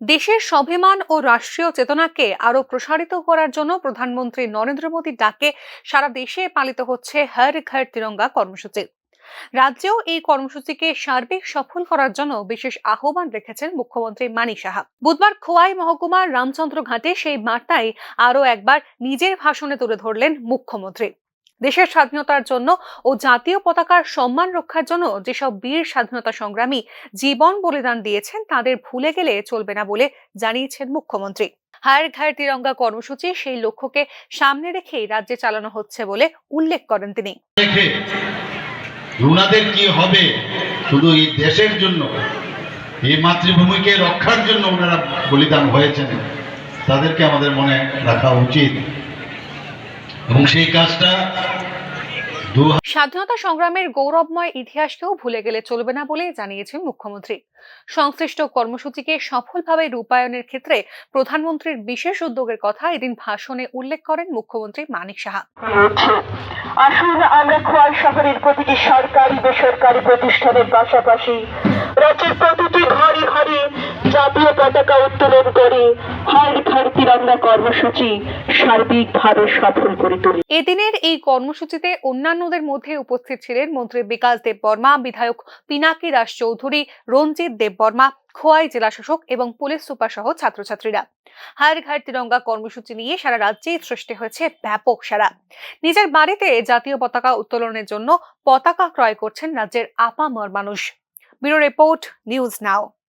দেশের স্বাভিমান ও রাষ্ট্রীয় চেতনাকে আরো প্রসারিত করার জন্য প্রধানমন্ত্রী নরেন্দ্র মোদীর ডাকে সারা দেশে পালিত হচ্ছে হর ঘর তিরঙ্গা কর্মসূচি। রাজ্যেও এই কর্মসূচিকে সার্বিক সফল করার জন্য বিশেষ আহ্বান রেখেছেন মুখ্যমন্ত্রী মানিক সাহা। বুধবার খোয়াই মহকুমার রামচন্দ্র ঘাটে সেই বার্তায় আরো একবার নিজের ভাষণে তুলে ধরলেন মুখ্যমন্ত্রী। দেশের স্বাধীনতার জন্য ও জাতীয় পতাকার সম্মান রক্ষার জন্য যেসব বীর স্বাধীনতা সংগ্রামী জীবন বলিদান দিয়েছেন তাদের ভুলে গেলে চলবে না বলে জানিয়েছেন মুখ্যমন্ত্রী। হর ঘর তিরঙ্গা কর্মসূচি সেই লক্ষ্যকে সামনে রেখেই রাজ্যে চালানো হচ্ছে বলে উল্লেখ করেন তিনি। ওনাদের কি হবে, শুধু এই দেশের জন্য, এই মাতৃভূমিকে রক্ষার জন্য ওনারা বলিদান হয়েছেন, তাদেরকে আমাদের মনে রাখা উচিত এবং সেই কাজটা স্বাধীনতা সংগ্রামের গৌরবময় ইতিহাসকেও ভুলে গেলে চলবে না বলে জানিয়েছেন মুখ্যমন্ত্রী। সংশ্লিষ্ট কর্মসূচিকে সফলভাবে রূপায়ণের ক্ষেত্রে প্রধানমন্ত্রীর বিশেষ উদ্যোগের কথা এদিন ভাষণে উল্লেখ করেন মুখ্যমন্ত্রী মানিক সাহা। আসুন আমরা খোয়াই শহরের প্রতিটি সরকারি বেসরকারি প্রতিষ্ঠানের পাশাপাশি রাজ্যের প্রতিটি ঘরে ঘরে জাতীয় পতাকা উত্তোলন করে হর ঘর তিরঙ্গা কর্মসূচি সার্বিকভাবে সফল করে তুলি। এদিনের এই কর্মসূচিতে অন্যান্যদের মধ্যে উপস্থিত ছিলেন মন্ত্রী বিকাশ দেববর্মা, বিধায়ক পিনাকি দাস চৌধুরী, রঞ্জিত দেববর্মা, খোয়াই জেলা শাসক এবং পুলিশ সুপার সহ ছাত্রছাত্রীরা। হর ঘর তিরঙ্গা কর্মসূচি নিয়ে সারা রাজ্যেই সৃষ্টি হয়েছে ব্যাপক সাড়া। নিজের বাড়িতে জাতীয় পতাকা উত্তোলনের জন্য পতাকা ক্রয় করছেন রাজ্যের আপামর মানুষ। Bureau report, news now.